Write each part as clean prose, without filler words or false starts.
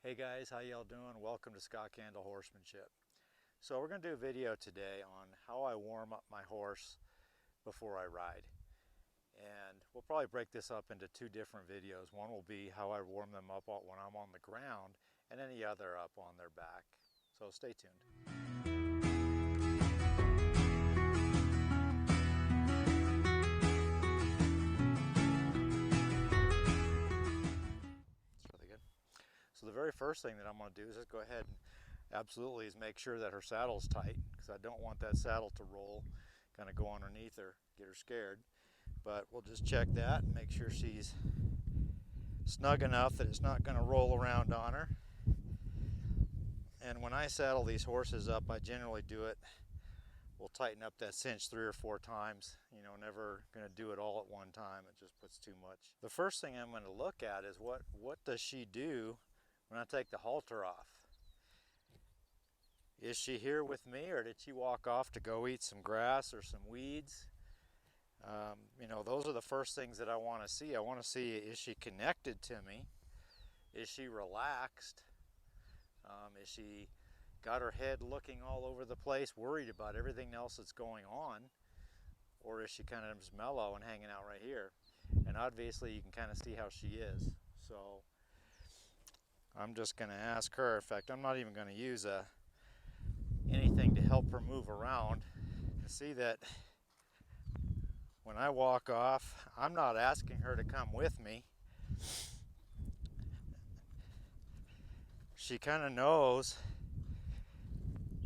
Hey guys, how y'all doing? Welcome to Scott Candle Horsemanship. So we're going to do a video today on how I warm up my horse before I ride. And we'll probably break this up into two different videos. One will be how I warm them up when I'm on the ground, and any other up on their back. So stay tuned. It's really good. So the very first thing that I'm going to do is just go ahead and absolutely is make sure that her saddle's tight, because I don't want that saddle to roll, kind of go underneath her, get her scared. But we'll just check that and make sure she's snug enough that it's not going to roll around on her. And when I saddle these horses up, I generally do it, we'll tighten up that cinch 3 or 4 times. You know, never going to do it all at one time. It just puts too much. The first thing I'm going to look at is what does she do when I take the halter off? Is she here with me, or did she walk off to go eat some grass or some weeds? You know, those are the first things that I want to see. I want to see, is she connected to me? Is she relaxed? Is she got her head looking all over the place, worried about everything else that's going on? Or is she kind of just mellow and hanging out right here? And obviously you can kind of see how she is. So I'm just going to ask her. In fact, I'm not even going to use anything to help her move around. To see that when I walk off, I'm not asking her to come with me. She kind of knows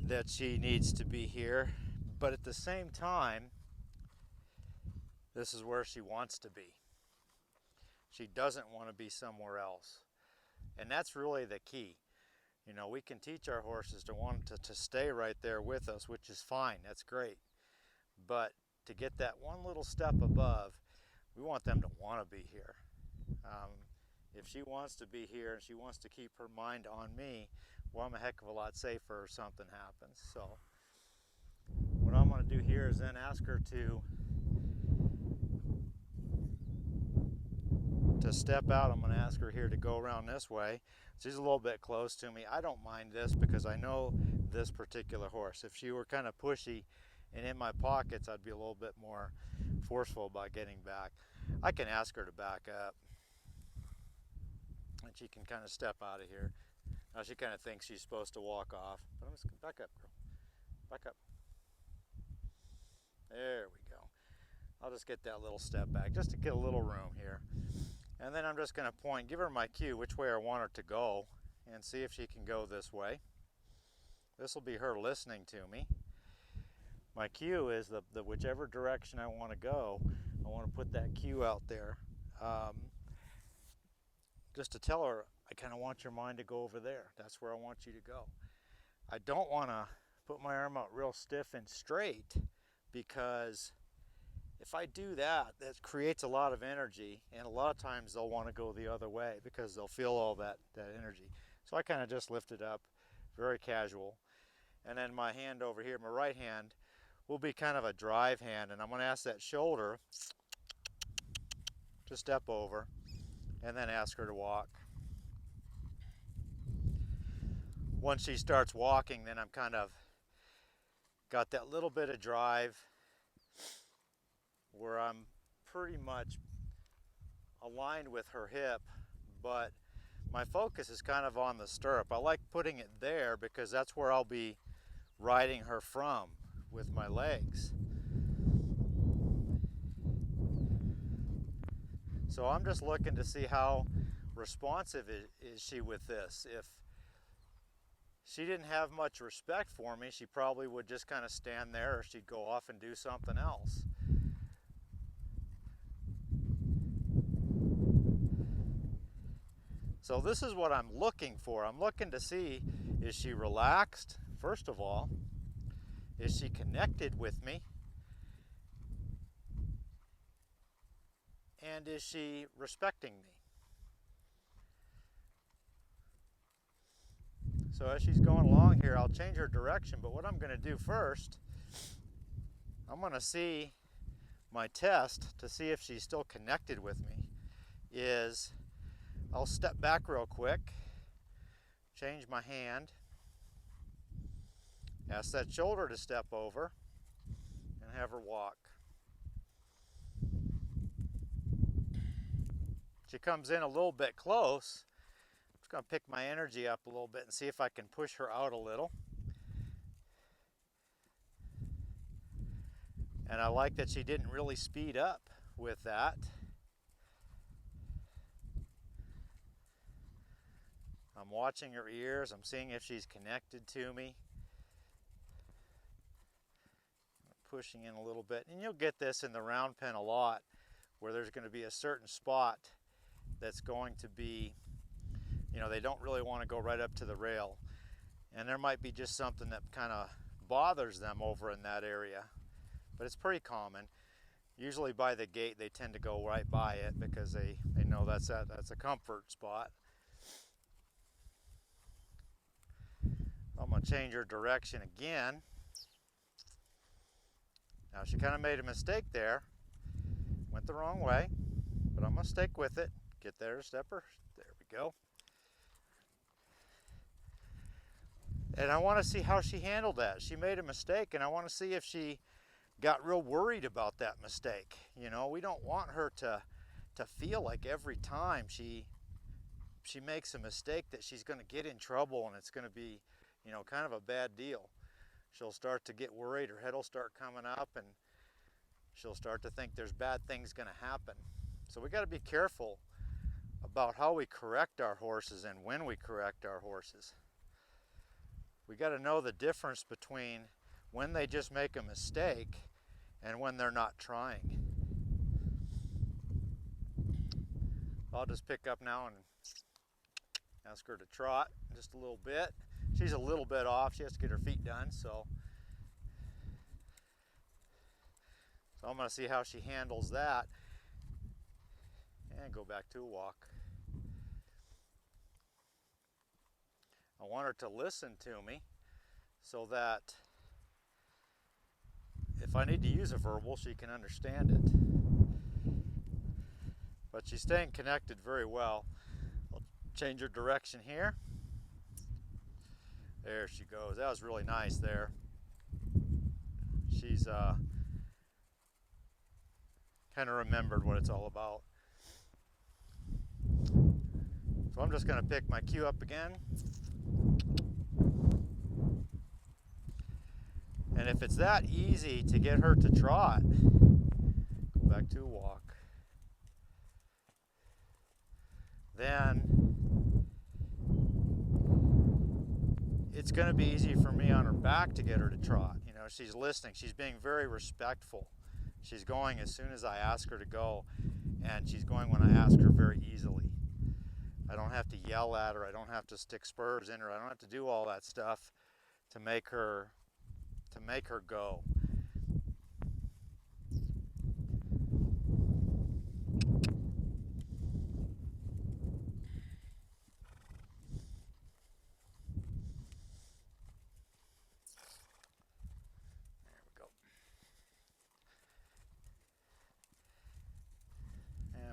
that she needs to be here, but at the same time, this is where she wants to be. She doesn't want to be somewhere else. And that's really the key. You know, we can teach our horses to want to stay right there with us, which is fine, that's great. But to get that one little step above, we want them to want to be here. If she wants to be here and she wants to keep her mind on me, well, I'm a heck of a lot safer if something happens. So what I'm going to do here is then ask her to step out. I'm going to ask her here to go around this way. She's a little bit close to me. I don't mind this because I know this particular horse. If she were kind of pushy and in my pockets, I'd be a little bit more forceful about getting back. I can ask her to back up, and she can kind of step out of here. Now she kind of thinks she's supposed to walk off, but I'm just going to back up, girl. Back up. There we go. I'll just get that little step back just to get a little room here. And then I'm just going to point, give her my cue which way I want her to go, and see if she can go this way. This will be her listening to me. My cue is the whichever direction I want to go, I want to put that cue out there. Just to tell her, I kind of want your mind to go over there. That's where I want you to go. I don't want to put my arm out real stiff and straight, because if I do that, that creates a lot of energy, and a lot of times they'll want to go the other way because they'll feel all that energy. So I kind of just lift it up, very casual. And then my hand over here, my right hand, will be kind of a drive hand, and I'm going to ask that shoulder to step over, and then ask her to walk. Once she starts walking, then I'm kind of got that little bit of drive where I'm pretty much aligned with her hip, but my focus is kind of on the stirrup. I like putting it there because that's where I'll be riding her from with my legs. So I'm just looking to see how responsive is she with this. If she didn't have much respect for me, she probably would just kind of stand there, or she'd go off and do something else. So this is what I'm looking for. I'm looking to see, is she relaxed, first of all? Is she connected with me? And is she respecting me? So as she's going along here, I'll change her direction, but what I'm going to do first, I'm going to see my test to see if she's still connected with me, is I'll step back real quick, change my hand, ask that shoulder to step over, and have her walk. She comes in a little bit close. I'm just going to pick my energy up a little bit and see if I can push her out a little. And I like that she didn't really speed up with that. I'm watching her ears. I'm seeing if she's connected to me. Pushing in a little bit. And you'll get this in the round pen a lot, where there's going to be a certain spot that's going to be, you know, they don't really want to go right up to the rail. And there might be just something that kind of bothers them over in that area. But it's pretty common. Usually by the gate they tend to go right by it because they know that's a comfort spot. I'm going to change her direction again. Now she kind of made a mistake there. Went the wrong way, but I'm going to stick with it. Get there, step her. There we go. And I want to see how she handled that. She made a mistake, and I want to see if she got real worried about that mistake. You know, we don't want her to feel like every time she makes a mistake that she's going to get in trouble and it's going to be, you know, kind of a bad deal. She'll start to get worried, her head will start coming up, and she'll start to think there's bad things going to happen. So we got to be careful about how we correct our horses and when we correct our horses. We got to know the difference between when they just make a mistake and when they're not trying. I'll just pick up now and ask her to trot just a little bit. She's a little bit off. She has to get her feet done, so I'm going to see how she handles that and go back to a walk. I want her to listen to me so that if I need to use a verbal, she can understand it. But she's staying connected very well. I'll change her direction here. There she goes. That was really nice there. She's kind of remembered what it's all about. So I'm just going to pick my cue up again. And if it's that easy to get her to trot, go back to a walk. Then it's going to be easy for me on her back to get her to trot. You know, she's listening. She's being very respectful. She's going as soon as I ask her to go, and she's going when I ask her very easily. I don't have to yell at her. I don't have to stick spurs in her. I don't have to do all that stuff to make her go.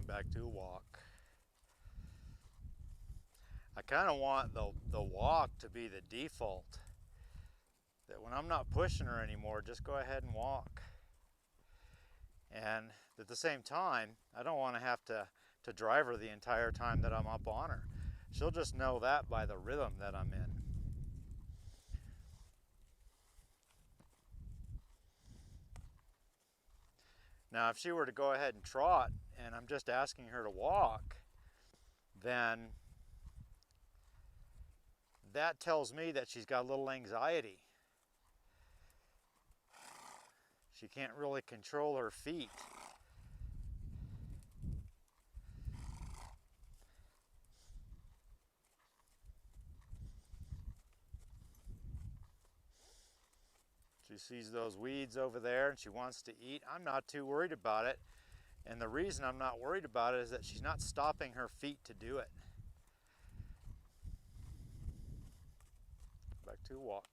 Back to a walk. I kind of want the walk to be the default. That when I'm not pushing her anymore, just go ahead and walk. And at the same time, I don't want to have to drive her the entire time that I'm up on her. She'll just know that by the rhythm that I'm in. Now, if she were to go ahead and trot, and I'm just asking her to walk, then that tells me that she's got a little anxiety. She can't really control her feet. She sees those weeds over there and she wants to eat. I'm not too worried about it. And the reason I'm not worried about it is that she's not stopping her feet to do it. Back to a walk.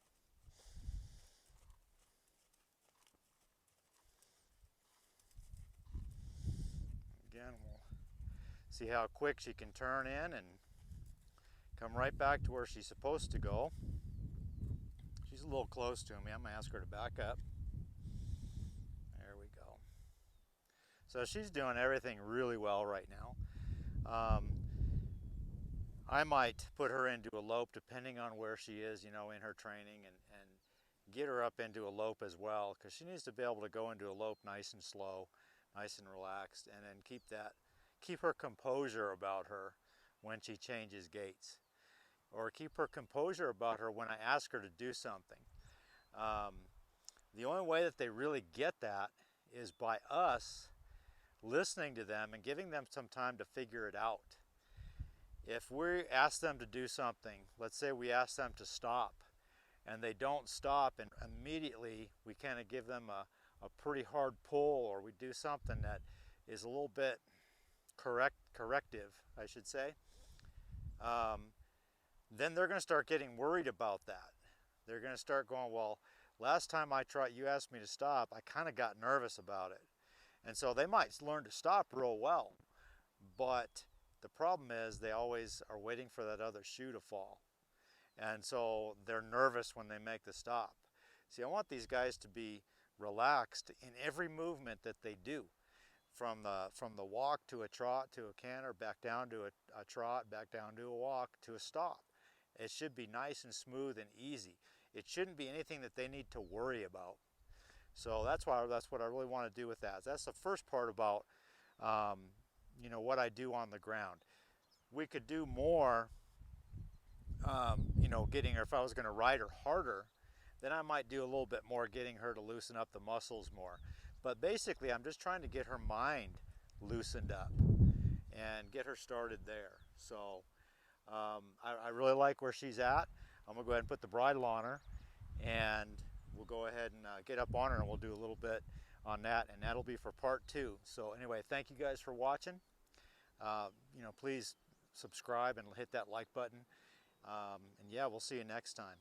Again, we'll see how quick she can turn in and Come right back to where she's supposed to go. She's a little close to me. I'm going to ask her to back up. There we go. So she's doing everything really well right now. I might put her into a lope depending on where she is, you know, in her training, and get her up into a lope as well, because she needs to be able to go into a lope nice and slow, nice and relaxed, and then keep her composure about her when she changes gaits, or keep her composure about her when I ask her to do something. The only way that they really get that is by us listening to them and giving them some time to figure it out. If we ask them to do something, let's say we ask them to stop, and they don't stop, and immediately we kind of give them a pretty hard pull, or we do something that is a little bit corrective, I should say, then they're going to start getting worried about that. They're going to start going, well, last time I tried, you asked me to stop, I kind of got nervous about it. And so they might learn to stop real well, but the problem is they always are waiting for that other shoe to fall. And so they're nervous when they make the stop. See, I want these guys to be relaxed in every movement that they do. From the walk to a trot to a canter, back down to a trot, back down to a walk to a stop. It should be nice and smooth and easy. It shouldn't be anything that they need to worry about. So that's what I really want to do with that. That's the first part about you know, what I do on the ground. We could do more, you know, getting her, if I was going to ride her harder, then I might do a little bit more getting her to loosen up the muscles more. But basically, I'm just trying to get her mind loosened up and get her started there. So I really like where she's at. I'm going to go ahead and put the bridle on her, and we'll go ahead and get up on her, and we'll do a little bit on that, and that'll be for part 2. So anyway, thank you guys for watching. You know, please subscribe and hit that like button. And yeah, we'll see you next time.